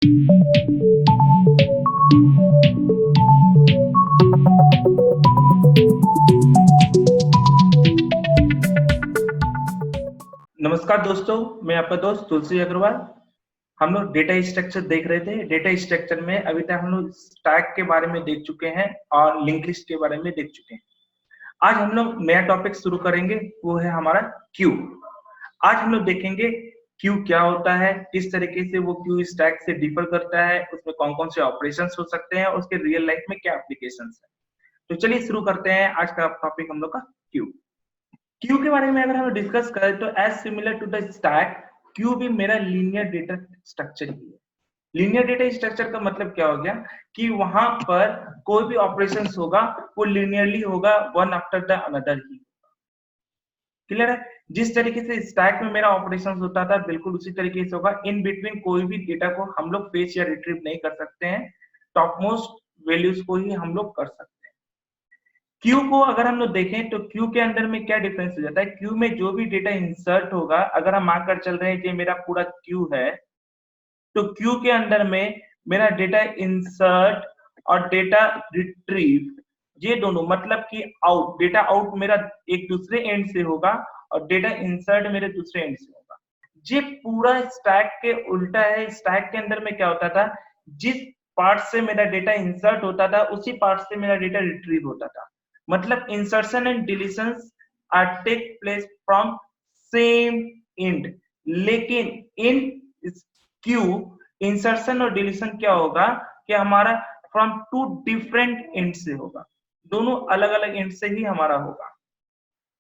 नमस्कार दोस्तों, मैं आपका दोस्त तुलसी अग्रवाल। हम लोग डेटा स्ट्रक्चर देख रहे थे। डेटा स्ट्रक्चर में अभी तक हम लोग स्टैक के बारे में देख चुके हैं और लिंक लिस्ट के बारे में देख चुके हैं। आज हम लोग नया टॉपिक शुरू करेंगे, वो है हमारा क्यू। आज हम लोग देखेंगे क्यू क्या होता है, किस तरीके से वो क्यू स्टैक से डिफर करता है, उसमें कौन-कौन से ऑपरेशंस हो सकते हैं और उसके रियल लाइफ में क्या एप्लीकेशंस है। तो चलिए शुरू करते हैं आज का टॉपिक हम लोग का क्यू। क्यू के बारे में अगर हम डिस्कस करें तो as similar to the stack, queue भी मेरा लीनियर डेटा स्ट्रक्चर ही है। लीनियर डेटा स्ट्रक्चर का मतलब क्या हो गया कि वहां पर कोई भी ऑपरेशंस होगा वो लीनियरली होगा, one after the another he. Clear है? जिस तरीके से स्टैक में मेरा ऑपरेशंस होता था बिल्कुल उसी तरीके से होगा। इन बिटवीन कोई भी डेटा को हम लोग फेच या रिट्रीव नहीं कर सकते हैं, टॉप मोस्ट वैल्यूज को ही हम लोग कर सकते हैं। क्यू को अगर हम लोग देखें तो क्यू के अंदर में क्या डिफरेंस हो जाता है। क्यू में जो भी डेटा इंसर्ट होगा, अगर हम मानकर चल रहे हैं कि मेरा पूरा क्यू है, तो क्यू के अंदर में मेरा डेटा इंसर्ट और डेटा रिट्रीव, ये दोनों मतलब कि आउट, डेटा आउट मेरा एक दूसरे एंड से होगा और डेटा इंसर्ट मेरे दूसरे एंड से होगा। ये पूरा स्टैक के उल्टा है। स्टैक के अंदर में क्या होता था, जिस पार्ट से मेरा डेटा इंसर्ट होता था उसी पार्ट से मेरा डेटा रिट्रीव होता था। मतलब insertion and deletions are take place from same end. लेकिन इन क्यू इंसर्शन और डिलीशन क्या होगा कि हमारा फ्रॉम टू डिफरेंट एंड से होगा, दोनों अलग अलग एंड से ही हमारा होगा।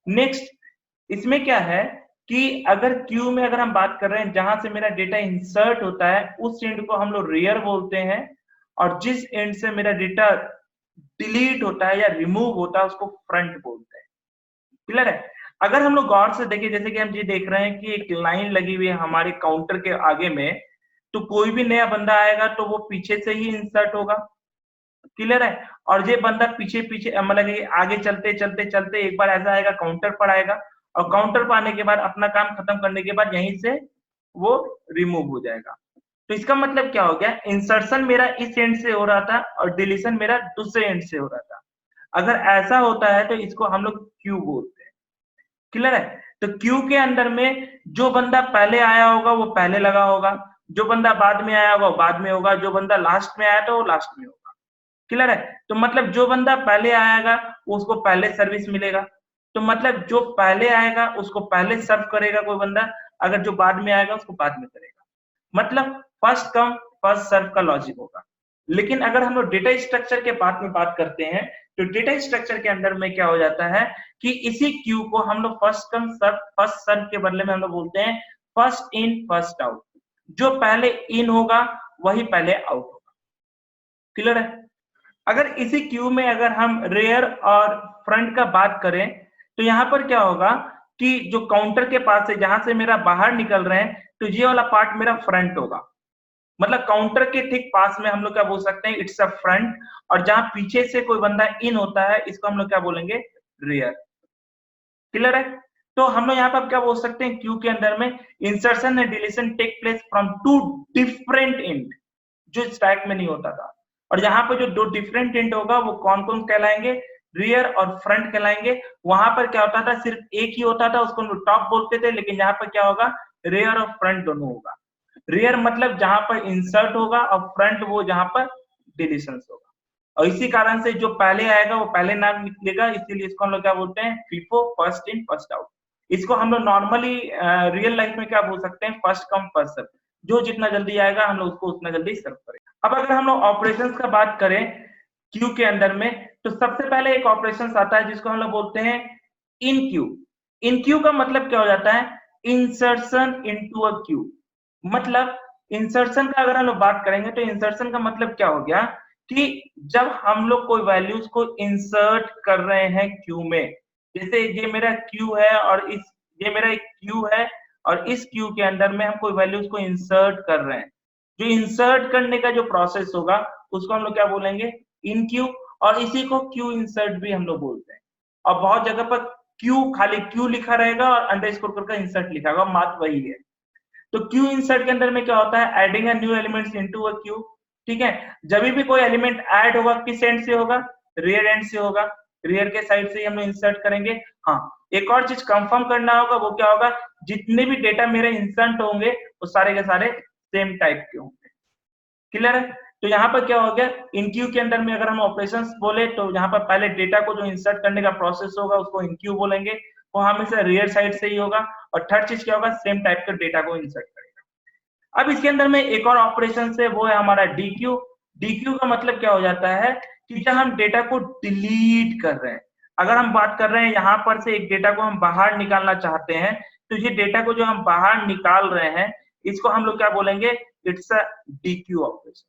नेक्स्ट इसमें क्या है कि अगर क्यू में अगर हम बात कर रहे हैं जहां से मेरा डेटा इंसर्ट होता है उस एंड को हम लोग रियर बोलते हैं, और जिस एंड से मेरा डेटा डिलीट होता है या रिमूव होता है उसको फ्रंट बोलते हैं। क्लियर है? अगर हम लोग गौर से देखें, जैसे कि हम ये देख रहे हैं कि एक लाइन लगी हुई है हमारे काउंटर के आगे में, तो कोई भी नया बंदा आएगा तो वो पीछे से ही इंसर्ट होगा। क्लियर है? और ये बंदा पीछे पीछे मतलब आगे चलते चलते चलते एक बार ऐसा आएगा काउंटर पर आएगा, और काउंटर पर आने के बाद अपना काम खत्म करने के बाद यहीं से वो रिमूव हो जाएगा। तो इसका मतलब क्या हो गया, इंसर्शन मेरा इस एंड से हो रहा था और डिलीशन मेरा दूसरे एंड से हो रहा था। अगर ऐसा होता है तो इसको हम लोग क्यू बोलते हैं। क्लियर है? तो क्यू के अंदर में जो बंदा पहले आया होगा वो पहले लगा होगा, जो बंदा बाद में आया होगा वो बाद में होगा, जो बंदा लास्ट में आया तो वो लास्ट में होगा। क्लियर है? तो मतलब जो बंदा पहले आएगा उसको पहले सर्विस मिलेगा, तो मतलब जो पहले आएगा उसको पहले सर्व करेगा कोई बंदा, अगर जो बाद में आएगा उसको बाद में करेगा। मतलब फर्स्ट कम फर्स्ट सर्व का लॉजिक होगा। लेकिन अगर हम लोग डेटा स्ट्रक्चर के बात में बात करते हैं तो डेटा स्ट्रक्चर के अंदर में क्या हो जाता है कि इसी क्यू को हम लोग फर्स्ट कम फर्स्ट सर्व के बदले में हम लोग बोलते हैं फर्स्ट इन फर्स्ट आउट। जो पहले इन होगा वही पहले आउट होगा। क्लियर है? अगर इसी क्यू में अगर हम रेयर और फ्रंट का बात करें तो यहाँ पर क्या होगा कि जो काउंटर के पास है जहां से मेरा बाहर निकल रहे हैं तो ये वाला पार्ट मेरा फ्रंट होगा। मतलब काउंटर के ठीक पास में हम लोग क्या बोल सकते हैं, इट्स अ फ्रंट। और जहां पीछे से कोई बंदा इन होता है इसको हम लोग क्या बोलेंगे, रियर। क्लियर है? तो हम लोग यहाँ पर क्या बोल सकते हैं, क्यू के अंदर में insertion and deletion take place from two different end, जो स्टैक में नहीं होता था। और यहाँ पर जो दो डिफरेंट एंड होगा वो कौन कौन कहलाएंगे, रियर और फ्रंट कहलाएंगे। वहां पर क्या होता था, सिर्फ एक ही होता था उसको हम लोग टॉप बोलते थे, लेकिन यहाँ पर क्या होगा, रियर और फ्रंट दोनों होगा। रियर मतलब जहां पर इंसर्ट होगा और फ्रंट वो जहां पर डिलीशन होगा। और इसी कारण से जो पहले आएगा वो पहले नाम निकलेगा, इसीलिए इसको हम लोग क्या बोलते हैं, FIFO, first in first out. इसको हम लोग नॉर्मली रियल लाइफ में क्या बोल सकते हैं, फर्स्ट कम फर्स्ट सर्व। जो जितना जल्दी आएगा हम लोग उसको उतना जल्दी सर्व करेंगे। अब अगर हम लोग ऑपरेशंस का बात करें क्यू के अंदर में, तो सबसे पहले एक ऑपरेशन आता है जिसको हम लोग बोलते हैं इन क्यू। इन क्यू का मतलब क्या हो जाता है, इंसर्शन इनटू अ क्यू। मतलब इंसर्शन का अगर हम लोग बात करेंगे तो इंसर्शन का मतलब क्या हो गया कि जब हम लोग कोई वैल्यूज को इंसर्ट कर रहे हैं क्यू में, जैसे ये मेरा क्यू है और ये मेरा एक क्यू है और इस क्यू के अंदर में हम कोई वैल्यूज को इंसर्ट कर रहे हैं, जो इंसर्ट करने का जो प्रोसेस होगा उसको हम लोग क्या बोलेंगे, इन क्यू। और इसी को क्यू इंसर्ट भी हम लोग बोलते हैं। और बहुत जगह पर क्यू खाली क्यू लिखा रहेगा और अंडरस्कोर करके इंसर्ट लिखा होगा, बात वही है। तो क्यू इंसर्ट के अंदर में क्या होता है, adding a new elements into a Q. ठीक है, जब भी कोई एलिमेंट ऐड होगा किस एंड से होगा, रियर एंड से होगा, रियर के साइड से ही हम लोग इंसर्ट करेंगे। हाँ, एक और चीज कंफर्म करना होगा, वो क्या होगा, जितने भी डेटा मेरे इंसर्ट होंगे वो सारे के सारे सेम टाइप के होंगे। क्लियर है? तो यहाँ पर क्या हो गया, इन क्यू के अंदर में अगर हम ऑपरेशंस बोले तो यहाँ पर पहले डेटा को जो इंसर्ट करने का प्रोसेस होगा उसको इन क्यू बोलेंगे, वो हमेशा रियर साइड से ही होगा। और थर्ड चीज क्या होगा, सेम टाइप का डेटा को इंसर्ट करेगा। अब इसके अंदर में एक और ऑपरेशन है, वो है हमारा डी क्यू। डी क्यू का मतलब क्या हो जाता है कि जब हम डेटा को डिलीट कर रहे हैं, अगर हम बात कर रहे हैं यहाँ पर से एक डेटा को हम बाहर निकालना चाहते हैं, तो ये डेटा को जो हम बाहर निकाल रहे हैं इसको हम लोग क्या बोलेंगे, it's a dequeue operation.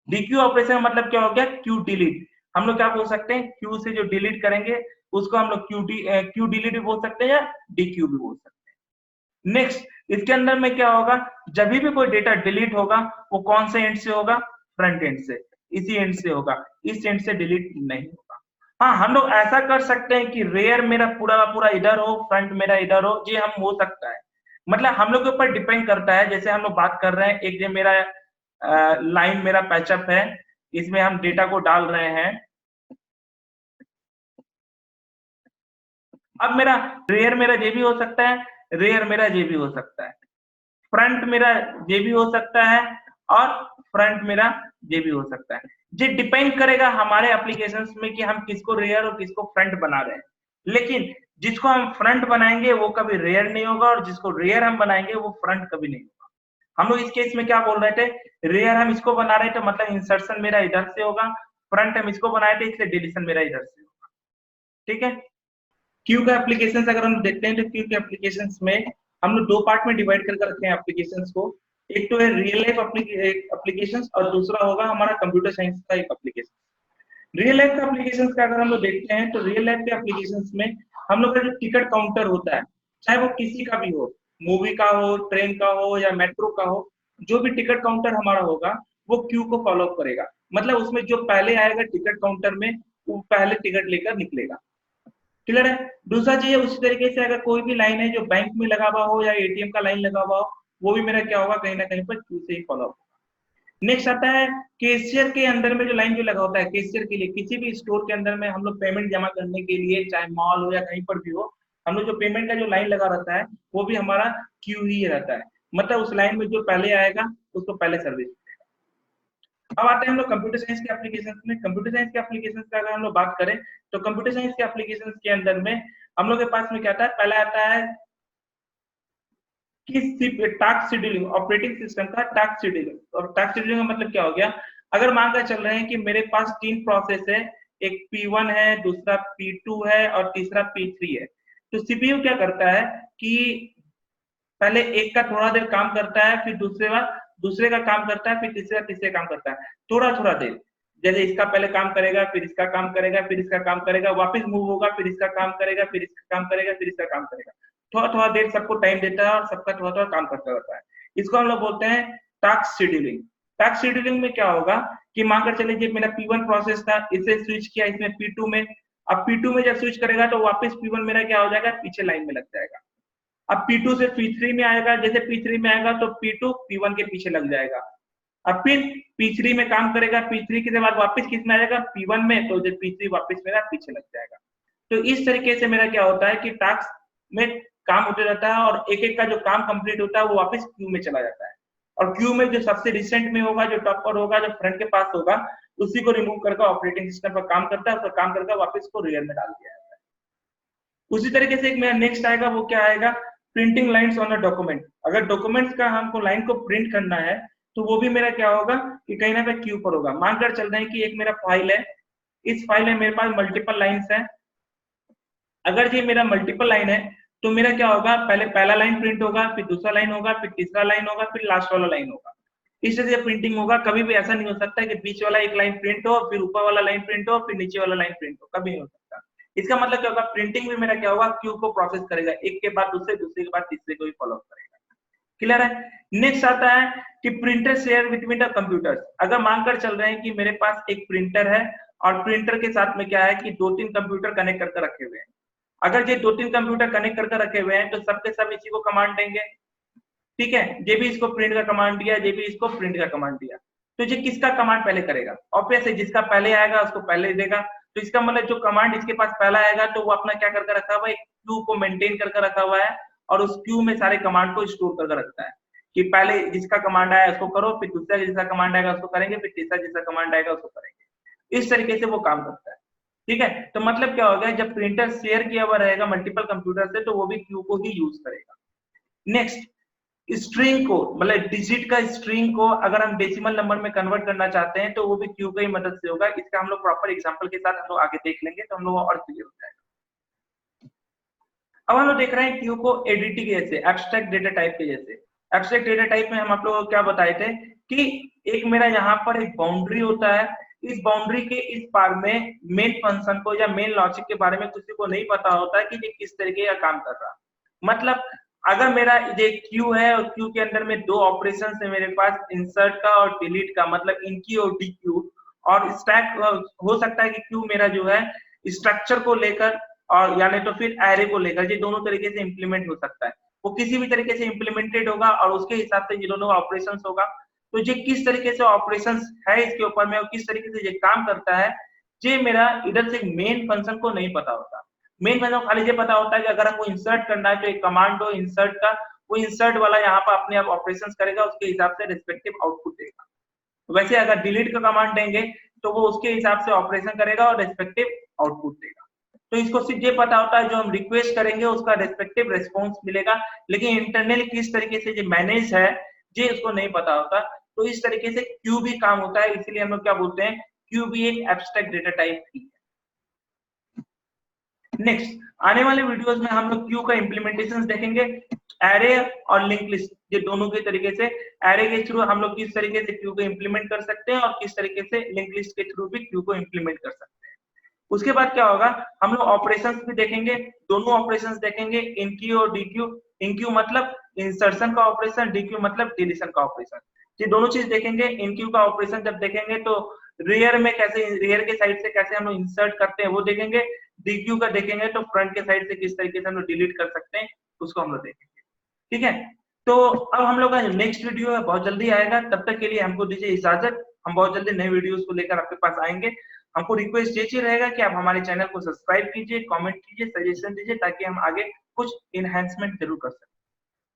Dequeue operation का मतलब क्या हो गया, क्यू डिलीट। हम लोग क्या बोल सकते हैं, क्यू से जो डिलीट करेंगे उसको हम लोग क्यू डिलीट भी बोल सकते हैं या डीक्यू भी बोल सकते हैं। नेक्स्ट, इसके अंदर में क्या होगा, जब भी कोई डेटा डिलीट होगा वो कौन से एंड से होगा, फ्रंट एंड से, इसी एंड से होगा, इस एंड से डिलीट नहीं होगा। हाँ, हम लोग ऐसा कर सकते हैं कि रेयर मेरा पूरा पूरा इधर हो, फ्रंट मेरा इधर हो, ये हम हो सकता है। मतलब हम लोग के ऊपर डिपेंड करता है। जैसे हम लोग बात कर रहे हैं, एक जो मेरा लाइन मेरा पैचअप है, इसमें हम डेटा को डाल रहे हैं। अब मेरा रेयर मेरा ये भी हो सकता है, रेयर मेरा ये भी हो सकता है, फ्रंट मेरा ये भी हो सकता है और फ्रंट मेरा ये भी हो सकता है। ये डिपेंड करेगा हमारे एप्लीकेशंस में कि हम किसको रेयर और किसको फ्रंट बना रहे हैं। लेकिन जिसको हम फ्रंट बनाएंगे वो कभी रेयर नहीं होगा, और जिसको रेयर हम बनाएंगे वो फ्रंट कभी नहीं होगा। हम लोग इस केस में क्या बोल रहे थे, रेयर हम इसको बना रहे थे मतलब इंसर्शन मेरा इधर से होगा, फ्रंट हम इसको बनाए थे इसलिए डिलीशन मेरा इधर से होगा। ठीक है, क्यू का एप्लीकेशंस अगर हम देखते हैं तो क्यू के एप्लीकेशंस में हम लोग दो पार्ट में डिवाइड करके रखे हैं एप्लीकेशंस को। एक तो है रियल लाइफ एप्लीकेशंस और दूसरा होगा हमारा कंप्यूटर साइंस का एक एप्लीकेशन। रियल लाइफ का एप्लीकेशंस का अगर हम लोग देखते हैं तो रियल लाइफ के एप्लीकेशंस में हम लोग का जो टिकट काउंटर होता है, चाहे वो किसी का भी हो, मूवी का हो, ट्रेन का हो या मेट्रो का हो, जो भी टिकट काउंटर हमारा होगा वो क्यू को फॉलो करेगा। मतलब उसमें जो पहले आएगा टिकट काउंटर में वो पहले टिकट लेकर निकलेगा। क्लियर है? दूसरा चीज उसी तरीके से अगर कोई भी लाइन है जो बैंक में लगा हुआ हो या एटीएम का लाइन लगा हुआ हो, वो भी मेरा क्या होगा, कहीं ना कहीं पर क्यू से ही फॉलो होगा। नेक्स्ट आता है कैशियर के अंदर में जो लाइन जो लगा होता है, कैशियर के लिए किसी भी स्टोर के अंदर में हम लोग पेमेंट जमा करने के लिए, चाहे मॉल हो या कहीं पर भी हो, हम लोग जो पेमेंट का जो लाइन लगा रहता है वो भी हमारा क्यू ही रहता है। मतलब उस लाइन में जो पहले आएगा उसको पहले सर्विस। अब आते हैं हम लोग कंप्यूटर साइंस के एप्लीकेशन में। कंप्यूटर साइंस के एप्लीकेशन का अगर हम लोग बात करें तो कंप्यूटर साइंस के एप्लीकेशन के अंदर में हम लोग के पास में क्या आता है, पहला आता है कि टास्क शेड्यूलिंग, ऑपरेटिंग सिस्टम का टास्क शेड्यूलिंग। और टास्क शेड्यूलिंग का मतलब क्या हो गया, अगर मान कर चल रहे हैं कि मेरे पास 3 प्रोसेस है, एक P1 है, दूसरा P2 है और तीसरा P3 है। तो सीपीयू क्या करता है कि पहले एक का थोड़ा देर काम करता है, फिर दूसरे का काम करता है, फिर तीसरे काम करता है, थोड़ा थोड़ा देर। जैसे इसका पहले काम करेगा, फिर इसका काम करेगा, फिर इसका काम करेगा, वापस मूव होगा, फिर इसका काम करेगा, फिर इसका काम करेगा, फिर इसका काम करेगा। थोड़ा थोड़ा देर सबको टाइम देता है और सबका थोड़ा थोड़ा काम करता रहता है। इसको हम लोग बोलते हैं टास्क शेड्यूलिंग। टास्क शेड्यूलिंग में क्या होगा कि मानकर चलिए मेरा P1 प्रोसेस था, इसे स्विच किया इसमें P2 में। अब P2 में जब स्विच करेगा तो वापस P1 मेरा क्या हो जाएगा, पीछे लाइन में लग जाएगा। अब P2 से P3 में आएगा, जैसे P3 में आएगा तो P2 P1 के पीछे लग जाएगा। अब फिर P3 में काम करेगा, P3 के बाद वापस किस में आ जाएगा, P1 में, तो P3 वापस मेरा पीछे लग जाएगा। तो इस तरीके से मेरा क्या होता है कि टास्क में काम होते रहता है और एक एक का जो काम कंप्लीट होता है वो वापस क्यू में चला जाता है। और क्यू में जो सबसे रिसेंट में होगा, जो टॉप पर होगा, जो फ्रंट के पास होगा, उसी को रिमूव करके ऑपरेटिंग सिस्टम पर काम करता है, और काम करके वापस को रियर में डाल दिया जाता है। उसी तरीके से एक मेरा नेक्स्ट आएगा, वो क्या आएगा, printing lines on a document. अगर डॉक्यूमेंट्स का हमको लाइन को प्रिंट करना है तो वो भी मेरा क्या होगा कि कहीं ना कहीं क्यू पर होगा। मानकर चल रहे हैं कि एक मेरा फाइल है, इस फाइल में मेरे पास मल्टीपल लाइन्स है। अगर ये मेरा मल्टीपल लाइन है तो मेरा क्या होगा, पहले पहला लाइन प्रिंट होगा, फिर दूसरा लाइन होगा, फिर तीसरा लाइन होगा, फिर लास्ट वाला लाइन होगा। इस तरह से प्रिंटिंग होगा। कभी भी ऐसा नहीं हो सकता कि बीच वाला एक लाइन प्रिंट हो, फिर ऊपर वाला लाइन प्रिंट हो, फिर नीचे वाला लाइन प्रिंट हो, कभी नहीं हो सकता। इसका मतलब क्या होगा, प्रिंटिंग भी मेरा क्या होगा, क्यू को प्रोसेस करेगा, एक के बाद दूसरे, दूसरे के बाद तीसरे को भी फॉलो करेगा। क्लियर है? नेक्स्ट आता है कि printer share between the computers. अगर मानकर चल रहे हैं कि मेरे पास एक प्रिंटर है और प्रिंटर के साथ में क्या है कि 2-3 कंप्यूटर कनेक्ट करके रखे हुए हैं। अगर ये 2-3 कंप्यूटर कनेक्ट करके रखे हुए हैं तो सब के सब इसी को कमांड देंगे। ठीक है, ये भी इसको प्रिंट का कमांड दिया, ये भी इसको प्रिंट का कमांड दिया। तो ये किसका कमांड पहले करेगा? ऑब्वियस है, जिसका पहले आएगा उसको पहले देगा। तो इसका मतलब जो कमांड इसके पास पहला आएगा तो वो अपना क्या करके रखा हुआ है, क्यू को मेंटेन करके रखा हुआ है और उस क्यू में सारे कमांड को स्टोर करके रखता है कि पहले जिसका कमांड आया उसको करो, फिर दूसरा जिसका कमांड आएगा उसको करेंगे, फिर तीसरा जिसका कमांड आएगा उसको करेंगे। इस तरीके से वो काम करता है। ठीक है, तो मतलब क्या होगा, जब प्रिंटर शेयर किया हुआ रहेगा मल्टीपल कंप्यूटर से तो वो भी क्यू को ही यूज करेगा। नेक्स्ट, स्ट्रिंग को, मतलब डिजिट का स्ट्रिंग को अगर हम डेसिमल नंबर में कन्वर्ट करना चाहते हैं तो वो भी क्यू की मदद से होगा। इसका हम लोग प्रॉपर एग्जांपल के साथ हम लोग आगे देख लेंगे तो हम लोग और क्लियर हो जाएगा। अब हम लोग देख रहे हैं क्यू को एडीटी के जैसे, एब्स्ट्रैक्ट डेटा टाइप के जैसे। एब्स्ट्रैक्ट डेटा टाइप में हम आप लोगों को क्या बताए थे कि एक मेरा यहाँ पर एक बाउंड्री होता है, इस बाउंड्री के इस पार में मेन फंक्शन को या मेन लॉजिक के बारे में किसी को नहीं पता होता है कि ये किस तरीके का काम कर रहा। मतलब अगर मेरा ये क्यू है और क्यू के अंदर में दो ऑपरेशन है मेरे पास, इंसर्ट का और डिलीट का, मतलब इनकी और डी क्यू, और स्टैक हो सकता है कि क्यू मेरा जो है स्ट्रक्चर को लेकर और यानी तो फिर एरे को लेकर, ये दोनों तरीके से इंप्लीमेंट हो सकता है। वो किसी भी तरीके से इंप्लीमेंटेड होगा और उसके हिसाब से ये दोनों ऑपरेशन होगा। तो ये किस तरीके से ऑपरेशन है इसके ऊपर में और किस तरीके से ये काम करता है, ये मेरा इधर से मेन फंक्शन को नहीं पता होता। मेन फंक्शन खाली ये पता होता है कि अगर हमको इंसर्ट करना है तो एक कमांड हो इंसर्ट का, वो इंसर्ट वाला यहाँ पर अपने आप ऑपरेशन करेगा, उसके हिसाब से रिस्पेक्टिव आउटपुट देगा। वैसे अगर डिलीट का कमांड देंगे तो वो उसके हिसाब से ऑपरेशन करेगा और रिस्पेक्टिव आउटपुट देगा। तो इसको सिर्फ ये पता होता है जो हम रिक्वेस्ट करेंगे उसका रिस्पेक्टिव रिस्पॉन्स मिलेगा, लेकिन इंटरनली किस तरीके से ये मैनेज है ये उसको नहीं पता होता। तो इस तरीके से क्यू भी काम होता है, इसीलिए हम लोग क्या बोलते हैं, क्यू भी एक एब्स्ट्रैक्ट डेटा टाइप ही है। नेक्स्ट, आने वाले वीडियोस में हम लोग क्यू का इम्प्लीमेंटेशन देखेंगे, एरे और लिंक लिस्ट, ये दोनों के तरीके से। एरे के थ्रू हम लोग किस तरीके से क्यू को इम्प्लीमेंट कर सकते हैं और किस तरीके से लिंक लिस्ट के थ्रू भी क्यू को इम्प्लीमेंट कर सकते हैं। उसके बाद क्या होगा, हम लोग ऑपरेशंस भी देखेंगे, दोनों ऑपरेशंस देखेंगे, इनक्यू और डीक्यू। इनक्यू मतलब इंसर्शन का ऑपरेशन, डीक्यू मतलब डिलीशन का ऑपरेशन। ये दोनों चीज देखेंगे। इनक्यू का ऑपरेशन जब देखेंगे तो रेयर में कैसे, रेयर के साइड से कैसे हम लोग इंसर्ट करते हैं वो देखेंगे। डीक्यू का देखेंगे तो फ्रंट के साइड से किस तरीके से हम लोग डिलीट कर सकते हैं उसको हम लोग देखेंगे। ठीक है, तो अब हम लोग का नेक्स्ट वीडियो है बहुत जल्दी आएगा, तब तक के लिए हमको दीजिए इजाजत। हम बहुत जल्दी नए वीडियोस को लेकर आपके पास आएंगे। हमको रिक्वेस्ट ये रहेगा कि आप हमारे चैनल को सब्सक्राइब कीजिए, कमेंट कीजिए, सजेशन दीजिए ताकि हम आगे कुछ इनहेंसमेंट जरूर कर सकें।